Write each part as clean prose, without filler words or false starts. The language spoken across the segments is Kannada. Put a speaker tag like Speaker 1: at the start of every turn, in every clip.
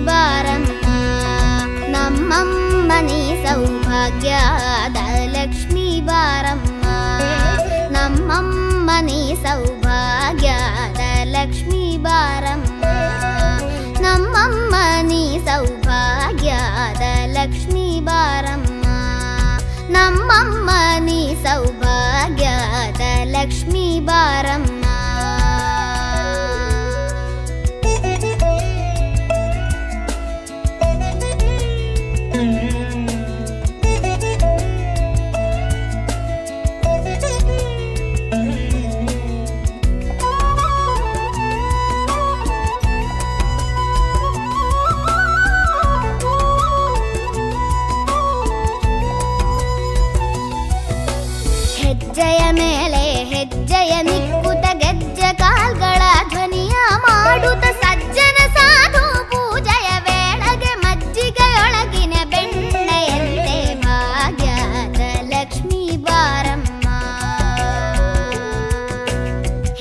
Speaker 1: ಬಾರಮ್ಮ ನಮ್ಮಮ್ಮ ನೀ ಸೌಭಾಗ್ಯದ ಲಕ್ಷ್ಮೀ ಬಾರಮ್ಮ ನಮ್ಮಮ್ಮ ನೀ ಸೌಭಾಗ್ಯದ ಲಕ್ಷ್ಮೀ ಬಾರಮ್ಮ ನಮ್ಮಮ್ಮ ನೀ ಸೌಭಾಗ್ಯದ ಲಕ್ಷ್ಮೀ ಬಾರಮ್ಮ ನಮ್ಮಮ್ಮ ನೀ ಸೌಭಾಗ್ಯದ ಲಕ್ಷ್ಮೀ ಬಾರಮ್ಮ ಹೆಜ್ಜೆಯ ಮೇಲೆ ಹೆಜ್ಜೆಯ ನಿಕ್ಕುತ ಗೆಜ್ಜೆ ಕಾಲ್ಗಳ ಧ್ವನಿಯ ಮಾಡುತ್ತ ಸಜ್ಜನ ಸಾಧು ಪೂಜೆಯ ವೇಳೆಗೆ ಮಜ್ಜಿಗೆಯೊಳಗಿನ ಬೆಣ್ಣೆಯಂತೆ ಭಾಗ್ಯದ ಲಕ್ಷ್ಮೀ ಬಾರಮ್ಮ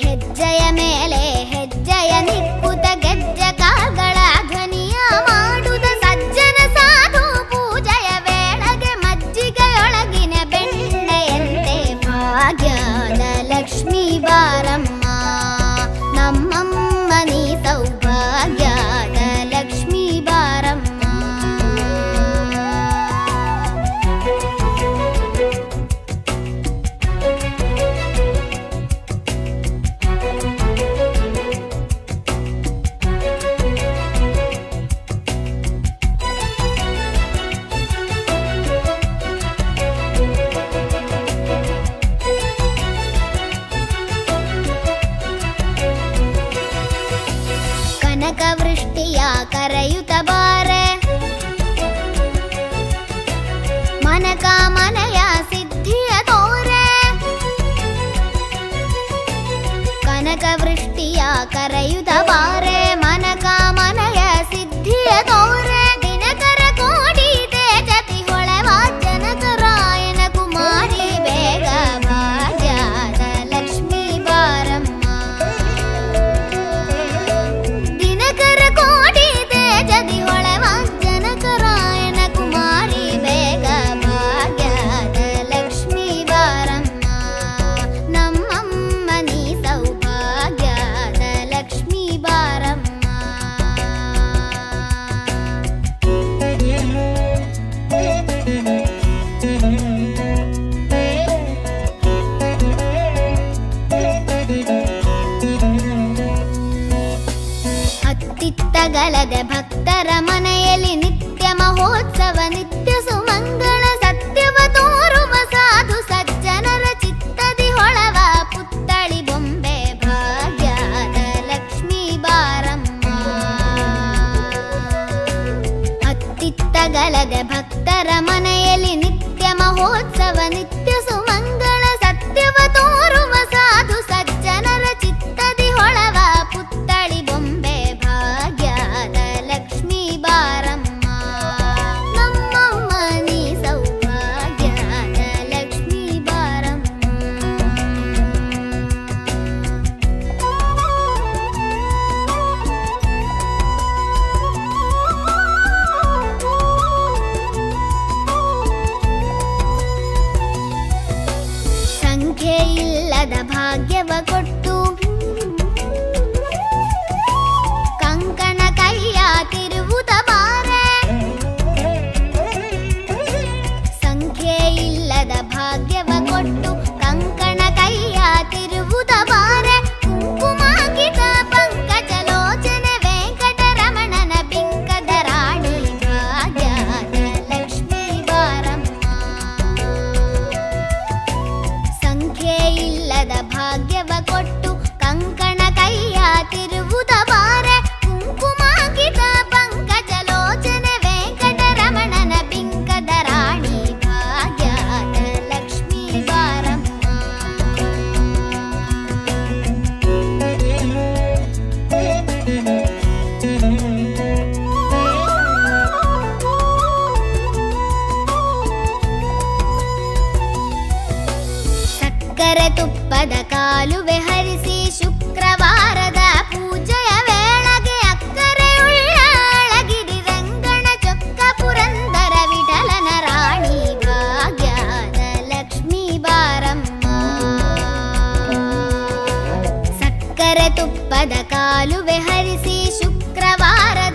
Speaker 1: ಹೆಜ್ಜೆಯ ಮೇಲೆ ಹೆಜ್ಜೆಯ ನಿಕ್ಕುತ ಗೆಜ್ಜೆ ಕಾಲ್ಗಳ ಧ್ವನಿಯ ಮಾಡುತ್ತ ಸಜ್ಜನ ಸಾಧು ಪೂಜೆಯ ವೇಳೆಗೆ ಮಜ್ಜಿಗೆಯೊಳಗಿನ ಬೆಣ್ಣೆಯಂತೆ ಭಾಗ್ಯದ ಲಕ್ಷ್ಮೀ ಬಾರಮ್ಮ ನಮ್ಮಮ್ಮ ನೀ ಸೌಭಾಗ್ಯದ ಲಕ್ಷ್ಮೀ ಬಾರಮ್ಮ ಕನಕವೃಷ್ಟಿಯ ಕರೆಯುತ್ತ ಬಾರೆ ಮನಕಾಮನೆಯ ಸಿದ್ಧಿಯ ತೋರೆ ಕನಕವೃಷ್ಟಿಯ ಕರೆಯುತ್ತ ಬಾರೆ ಮನಕಾಮನೆಯ ಸಿದ್ಧಿಯ ತೋರೆ ದಿನಕರ ಕೋಟಿ ತೇಜತಿ ಹೊಳೆವ ಜನಕರಾಯನ ಕುಮಾರಿ ಬೇಗ ಭಾಗ್ಯದ ಲಕ್ಷ್ಮೀ ಬಾರಮ್ಮ ದಿನಕರ ಕೋಟಿ ತೇಜದಿ ಹೊಳೆವ ಜನಕರಾಯನ ಕುಮಾರಿ ಬೇಗ ಭಾಗ್ಯದ ಲಕ್ಷ್ಮೀ ಬಾರಮ್ಮ ನಮ್ಮಮ್ಮ ನೀ ಸೌಭಾಗ್ಯದ ಲಕ್ಷ್ಮೀ ಬಾರಮ್ಮ ಅತ್ತಿತ್ತಗಲದೆ ಭಕ್ತರ ಮನೆಯಲ್ಲಿ ನಿತ್ಯ ಮಹೋತ್ಸವ ನಿತ್ಯ ಸುಮಂಗಳ ಸತ್ಯವ ತೋರುವ ಸಾಧು ಸಜ್ಜನರ ಚಿತ್ತದಿ ಹೊಳವ ಪುತ್ತಳಿ ಬೊಂಬೆ ಭಾಗ್ಯದ ಲಕ್ಷ್ಮೀ ಬಾರಮ್ಮ ಅತ್ತಿತ್ತಗಲದೆ ಭಕ್ತರ ಮನೆಯಲ್ಲಿ ನಿತ್ಯ ಮಹೋತ್ಸವ ನಿತ್ಯ ಸುಮಂಗಳ ಸತ್ಯವ ತೋರುವ ಸಾಧು ಸಜ್ಜನರ ಚಿತ್ತದಿ ಹೊಳವ ಪುತ್ತಳಿ ಬೊಂಬೆ ಭಾಗ್ಯದ ಲಕ್ಷ್ಮೀ ಬಾರಮ್ಮ ನಮ್ಮಮ್ಮ ನೀ ಸೌಭಾಗ್ಯದ ಲಕ್ಷ್ಮೀ ಬಾರಮ್ಮ ಕೊಲುವೆ ಹರಿಸಿ ಶುಕ್ರವಾರದ